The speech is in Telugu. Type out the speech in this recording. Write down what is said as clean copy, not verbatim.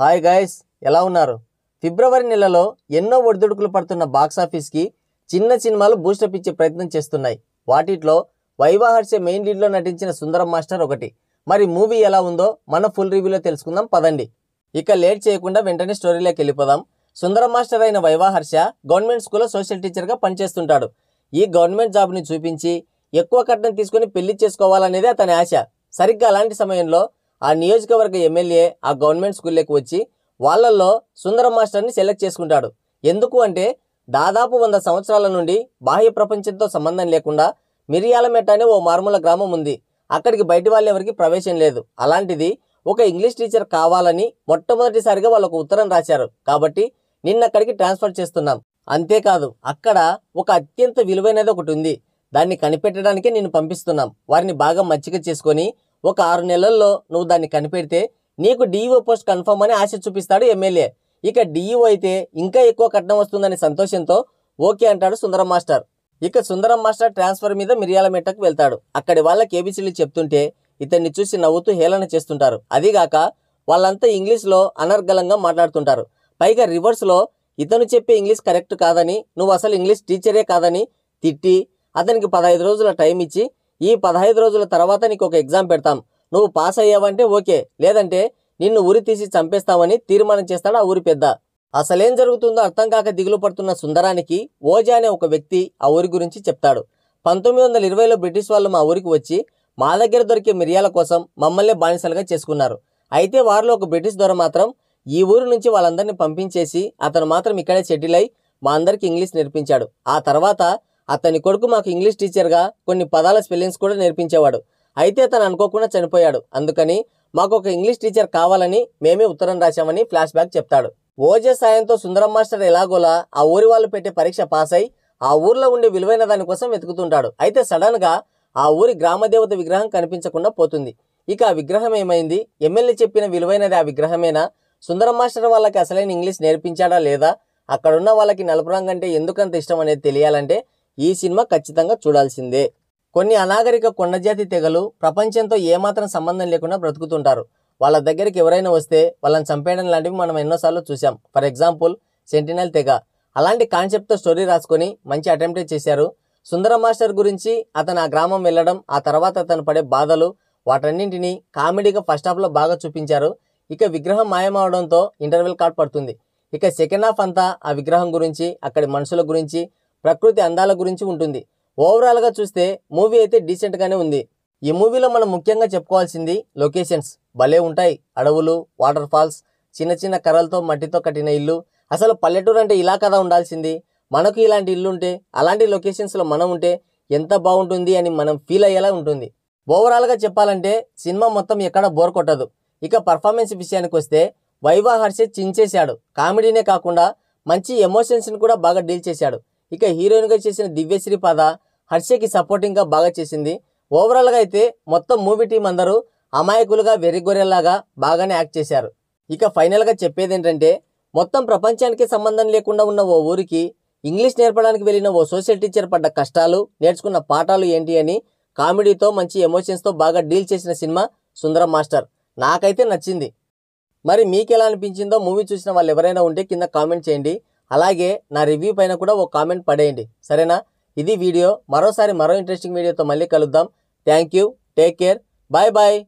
హాయ్ గైస్, ఎలా ఉన్నారు? ఫిబ్రవరి నెలలో ఎన్నో ఒడిదుడుకులు పడుతున్న బాక్స్ ఆఫీస్కి చిన్న సినిమాలు బూస్టప్ ఇచ్చే ప్రయత్నం చేస్తున్నాయి. వాటిలో వైవా హర్షే మెయిన్ లీడ్లో నటించిన సుందరం మాస్టర్ ఒకటి. మరి మూవీ ఎలా ఉందో మన ఫుల్ రివ్యూలో తెలుసుకుందాం పదండి. ఇక లేట్ చేయకుండా వెంటనే స్టోరీలోకి వెళ్ళిపోదాం. సుందరం మాస్టర్ అయిన వైవా హర్ష గవర్నమెంట్ స్కూల్లో సోషల్ టీచర్గా పనిచేస్తుంటాడు. ఈ గవర్నమెంట్ జాబ్ని చూపించి ఎక్కువ కట్నం తీసుకుని పెళ్లి చేసుకోవాలనేది అతని ఆశ. సరిగ్గా అలాంటి సమయంలో ఆ నియోజకవర్గ ఎమ్మెల్యే ఆ గవర్నమెంట్ స్కూల్లోకి వచ్చి వాళ్ళల్లో సుందరం మాస్టర్ని సెలెక్ట్ చేసుకుంటాడు. ఎందుకు అంటే దాదాపు 100 సంవత్సరాల నుండి బాహ్య ప్రపంచంతో సంబంధం లేకుండా మిరియాలమెట్ట అనే ఓ మారుమూల గ్రామం ఉంది. అక్కడికి బయటి వాళ్ళు ఎవరికి ప్రవేశం లేదు. అలాంటిది ఒక ఇంగ్లీష్ టీచర్ కావాలని మొట్టమొదటిసారిగా వాళ్ళకు ఉత్తరం రాశారు. కాబట్టి నిన్నక్కడికి ట్రాన్స్ఫర్ చేస్తున్నాం. అంతేకాదు అక్కడ ఒక అత్యంత విలువైనది ఒకటి ఉంది. దాన్ని కనిపెట్టడానికే నిన్ను పంపిస్తున్నాం. వారిని బాగా మచ్చిక చేసుకొని ఒక 6 నెలల్లో నువ్వు దాన్ని కనిపెడితే నీకు డిఈఓ పోస్ట్ కన్ఫర్మ్ అని ఆశ చూపిస్తాడు ఎమ్మెల్యే. ఇక డిఈఓ అయితే ఇంకా ఎక్కువ కట్నం వస్తుందని సంతోషంతో ఓకే అంటాడు సుందరం మాస్టర్. ఇక సుందరం మాస్టర్ ట్రాన్స్ఫర్ మీద మిరియాలమెట్టకు వెళ్తాడు. అక్కడి వాళ్ళకి ఏబీసీలు చెప్తుంటే ఇతన్ని చూసి నవ్వుతూ హేళన చేస్తుంటారు. అదిగాక వాళ్ళంతా ఇంగ్లీష్లో అనర్గళంగా మాట్లాడుతుంటారు. పైగా రివర్స్లో ఇతను చెప్పే ఇంగ్లీష్ కరెక్ట్ కాదని, నువ్వు అసలు ఇంగ్లీష్ టీచరే కాదని తిట్టి అతనికి 15 రోజుల టైం ఇచ్చి ఈ 15 రోజుల తర్వాత నీకు ఒక ఎగ్జామ్ పెడతాం, నువ్వు పాస్ అయ్యావంటే ఓకే, లేదంటే నిన్ను ఉరి తీసి చంపేస్తామని తీర్మానం చేస్తాడు ఆ ఊరి పెద్ద. అసలేం జరుగుతుందో అర్థం కాక దిగులు పడుతున్న సుందరానికి ఓజా అనే ఒక వ్యక్తి ఆ ఊరి గురించి చెప్తాడు. 1920లో బ్రిటిష్ వాళ్ళు మా ఊరికి వచ్చి మా దగ్గర దొరికే మిరియాల కోసం మమ్మల్ని బానిసలుగా చేసుకున్నారు. అయితే వారిలో ఒక బ్రిటిష్ దొర మాత్రం ఈ ఊరు నుంచి వాళ్ళందరినీ పంపించేసి అతను మాత్రం ఇక్కడే సెటిల్ అయి మా అందరికి ఇంగ్లీష్ నేర్పించాడు. ఆ తర్వాత అతని కొడుకు మాకు ఇంగ్లీష్ టీచర్గా కొన్ని పదాల స్పెల్లింగ్స్ కూడా నేర్పించేవాడు. అయితే అతను అనుకోకుండా చనిపోయాడు. అందుకని మాకు ఒక ఇంగ్లీష్ టీచర్ కావాలని మేమే ఉత్తరం రాశామని ఫ్లాష్ బ్యాక్ చెప్తాడు. ఓజే సాయంతో సుందరం మాస్టర్ ఎలాగోలా ఆ ఊరి వాళ్ళు పెట్టే పరీక్ష పాస్ అయి ఆ ఊర్లో ఉండే విలువైన దానికోసం వెతుకుతుంటాడు. అయితే సడన్ గా ఆ ఊరి గ్రామదేవత విగ్రహం కనిపించకుండా పోతుంది. ఇక ఆ విగ్రహం ఏమైంది? ఎమ్మెల్యే చెప్పిన విలువైనది ఆ విగ్రహమేనా? సుందరం మాస్టర్ వాళ్ళకి అసలైన ఇంగ్లీష్ నేర్పించాడా లేదా? అక్కడున్న వాళ్ళకి నలుపు రంగు అంటే ఎందుకంత ఇష్టం అనేది తెలియాలంటే ఈ సినిమా ఖచ్చితంగా చూడాల్సిందే. కొన్ని అనాగరిక కొండజాతి తెగలు ప్రపంచంతో ఏమాత్రం సంబంధం లేకుండా బ్రతుకుతుంటారు. వాళ్ళ దగ్గరికి ఎవరైనా వస్తే వాళ్ళని చంపేయడం లాంటివి మనం ఎన్నోసార్లు చూసాం. ఫర్ ఎగ్జాంపుల్ సెంటినల్ తెగ. అలాంటి కాన్సెప్ట్తో స్టోరీ రాసుకొని మంచి అటెంప్టే చేశారు. సుందరం మాస్టర్ గురించి అతను ఆ గ్రామం వెళ్ళడం, ఆ తర్వాత అతను పడే బాధలు, వాటన్నింటినీ కామెడీగా ఫస్ట్ హాఫ్లో బాగా చూపించారు. ఇక విగ్రహం మాయమవడంతో ఇంటర్వెల్ కార్డ్ పడుతుంది. ఇక సెకండ్ హాఫ్ అంతా ఆ విగ్రహం గురించి, అక్కడి మనుషుల గురించి, ప్రకృతి అందాల గురించి ఉంటుంది. ఓవరాల్గా చూస్తే మూవీ అయితే డీసెంట్గానే ఉంది. ఈ మూవీలో మనం ముఖ్యంగా చెప్పుకోవాల్సింది లొకేషన్స్ భలే ఉంటాయి. అడవులు, వాటర్ ఫాల్స్, చిన్న చిన్న కర్రలతో మట్టితో కట్టిన ఇల్లు. అసలు పల్లెటూరు అంటే ఇలా కదా ఉండాల్సింది. మనకు ఇలాంటి ఇల్లు ఉంటే, అలాంటి లొకేషన్స్లో మనం ఉంటే ఎంత బాగుంటుంది అని మనం ఫీల్ అయ్యేలా ఉంటుంది. ఓవరాల్గా చెప్పాలంటే సినిమా మొత్తం ఎక్కడ బోర్ కొట్టదు. ఇక పర్ఫార్మెన్స్ విషయానికి వస్తే వైవా హర్షే చించేశాడు. కామెడీనే కాకుండా మంచి ఎమోషన్స్ని కూడా బాగా డీల్ చేశాడు. ఇక హీరోయిన్గా చేసిన దివ్యశ్రీ పద హర్షకి సపోర్టింగ్గా బాగా చేసింది. ఓవరాల్గా అయితే మొత్తం మూవీ టీం అందరూ అమాయకులుగా వెర్రిగొర్రెల్లాగా బాగానే యాక్ట్ చేశారు. ఇక ఫైనల్గా చెప్పేది ఏంటంటే మొత్తం ప్రపంచానికి సంబంధం లేకుండా ఉన్న ఓ ఊరికి ఇంగ్లీష్ నేర్పడానికి వెళ్ళిన ఓ సోషల్ టీచర్ పడ్డ కష్టాలు, నేర్చుకున్న పాఠాలు ఏంటి అని కామెడీతో మంచి ఎమోషన్స్తో బాగా డీల్ చేసిన సినిమా సుందరం మాస్టర్. నాకైతే నచ్చింది. మరి మీకు ఎలా అనిపించిందో మూవీ చూసిన వాళ్ళు ఎవరైనా ఉంటే కింద కామెంట్ చేయండి. అలాగే నా రివ్యూ పైన కూడా ఒక కామెంట్ పడేయండి, సరేనా? ఇది వీడియో. మరోసారి మరో ఇంట్రెస్టింగ్ వీడియోతో మళ్ళీ కలుద్దాం. Thank you, take care, bye bye.